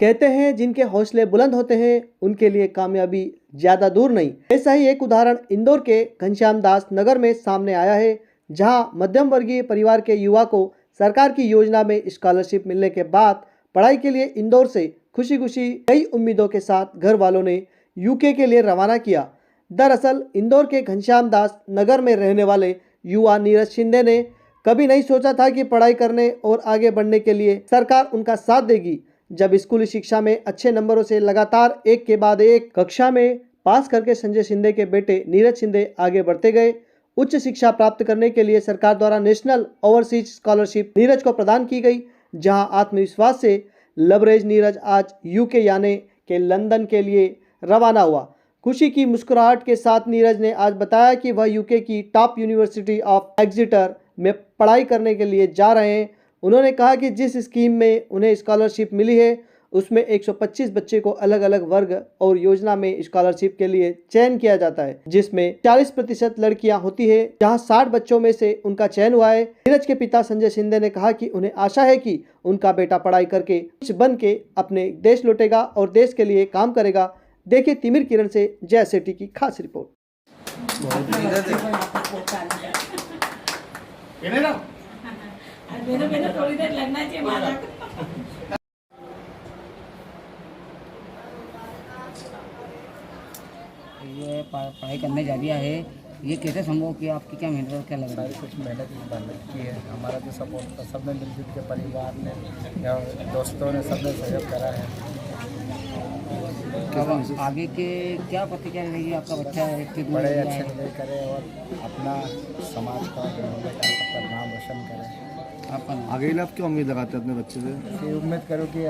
कहते हैं जिनके हौसले बुलंद होते हैं उनके लिए कामयाबी ज्यादा दूर नहीं। ऐसा ही एक उदाहरण इंदौर के घनश्याम दास नगर में सामने आया है, जहां मध्यम वर्गीय परिवार के युवा को सरकार की योजना में स्कॉलरशिप मिलने के बाद पढ़ाई के लिए इंदौर से खुशी खुशी कई उम्मीदों के साथ घर वालों ने यूके के लिए रवाना किया। दरअसल इंदौर के घनश्याम दास नगर में रहने वाले युवा नीरज शिंदे ने कभी नहीं सोचा था कि पढ़ाई करने और आगे बढ़ने के लिए सरकार उनका साथ देगी। जब स्कूली शिक्षा में अच्छे नंबरों से लगातार एक के बाद एक कक्षा में पास करके संजय शिंदे के बेटे नीरज शिंदे आगे बढ़ते गए। उच्च शिक्षा प्राप्त करने के लिए सरकार द्वारा नेशनल ओवरसीज स्कॉलरशिप नीरज को प्रदान की गई, जहां आत्मविश्वास से लबरेज नीरज आज यूके यानी के लंदन के लिए रवाना हुआ। खुशी की मुस्कुराहट के साथ नीरज ने आज बताया कि वह यूके की टॉप यूनिवर्सिटी ऑफ एक्सिटर में पढ़ाई करने के लिए जा रहे हैं। उन्होंने कहा कि जिस स्कीम में उन्हें स्कॉलरशिप मिली है उसमें 125 बच्चे को अलग अलग वर्ग और योजना में स्कॉलरशिप के लिए चयन किया जाता है, जिसमें 40% लड़कियां होती है, जहां 60 बच्चों में से उनका चयन हुआ है। नीरज के पिता संजय शिंदे ने कहा कि उन्हें आशा है कि उनका बेटा पढ़ाई करके कुछ बन के अपने देश लौटेगा और देश के लिए काम करेगा। देखिए तिमिर किरण से जय सेठी की खास रिपोर्ट। थोड़ी देर लगना चाहिए माला। ये पढ़ाई करने जा रहा है, ये कैसे संभव किया? आपकी क्या मेहनत, क्या लग रहा है? कुछ मेहनत की है। हमारा जो सपोर्ट था सबने मिलजुल के, परिवार ने या दोस्तों ने सबने सहयोग करा है। अब आगे के क्या प्रतिक्रिया रहेगी? आपका बच्चा है बड़े अच्छे नंबर करे और अपना समाज का सबका नाम रोशन करे। आगे आप क्या उम्मीद लगाते हैं अपने बच्चे से? ये उम्मीद करो कि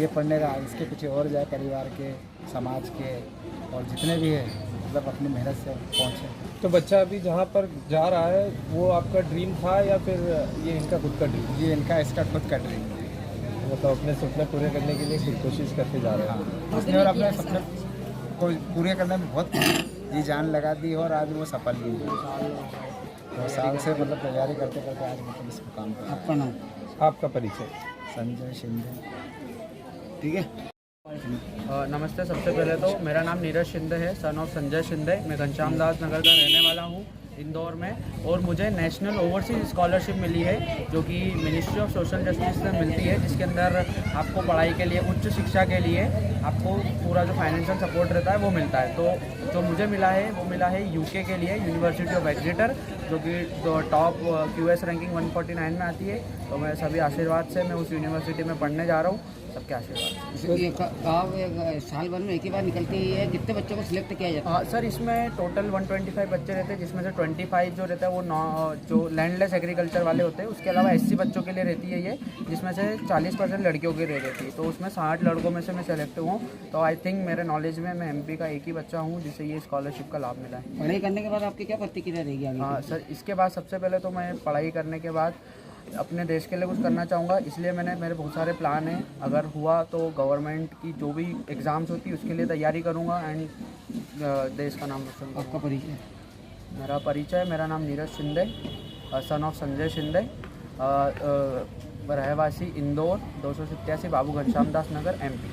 ये पढ़ने का इसके पीछे और जाए, परिवार के, समाज के और जितने भी है मतलब अपनी मेहनत से पहुँचे। तो बच्चा अभी जहाँ पर जा रहा है वो आपका ड्रीम था या फिर ये इनका खुद का ड्रीम? ये इसका खुद का ड्रीम है। मतलब अपने सपने पूरे करने के लिए खुद कोशिश करते जा रहे हैं। उसने और अपने सपने को पूरे करने में बहुत जी जान लगा दी और आज वो सफल भी है। 2 साल से मतलब तैयारी करते करते आज मतलब इस मुकाम पर। आपका नाम? आपका परिचय? संजय शिंदे। ठीक है। नमस्ते। सबसे पहले तो मेरा नाम नीरज शिंदे है, सन ऑफ संजय शिंदे। मैं घनश्याम दास नगर का रहने वाला हूँ इंदौर में, और मुझे नेशनल ओवरसीज स्कॉलरशिप मिली है जो कि मिनिस्ट्री ऑफ सोशल जस्टिस से मिलती है, जिसके अंदर आपको पढ़ाई के लिए, उच्च शिक्षा के लिए आपको पूरा जो फाइनेंशियल सपोर्ट रहता है वो मिलता है। तो जो मुझे मिला है वो मिला है यूके के लिए, यूनिवर्सिटी ऑफ एक्सिटर, जो कि टॉप QS रैंकिंग 149 में आती है। तो मैं सभी आशीर्वाद से मैं उस यूनिवर्सिटी में पढ़ने जा रहा हूँ, सबके आशीर्वाद। साल भर में एक ही बार निकलती है? कितने बच्चों को सिलेक्ट किया जाता है? सर इसमें टोटल 125 बच्चे रहते हैं, जिसमें से 25 जो रहता है वो जो लैंडलेस एग्रीकल्चर वाले होते हैं। उसके अलावा SC बच्चों के लिए रहती है ये, जिसमें से 40% लड़कियों की रहती है। तो उसमें 60 लड़कों में से मैं सेलेक्ट हूँ। तो आई थिंक मेरे नॉलेज में मैं MP का एक ही बच्चा हूँ जिसे ये स्कॉलरशिप का लाभ मिला है। पढ़ाई करने के बाद आपकी क्या प्रतिक्रिया रहेगी आगे? हाँ सर, इसके बाद सबसे पहले तो मैं पढ़ाई करने के बाद अपने देश के लिए कुछ करना चाहूँगा, इसलिए मेरे बहुत सारे प्लान हैं। अगर हुआ तो गवर्नमेंट की जो भी एग्ज़ाम्स होती है उसके लिए तैयारी करूँगा एंड देश का नाम रोशन करूँगा। आपका परिचय? मेरा परिचय, मेरा नाम नीरज शिंदे, सन ऑफ संजय शिंदे, रहवासी इंदौर, 287 बाबू घनश्याम दास नगर, MP।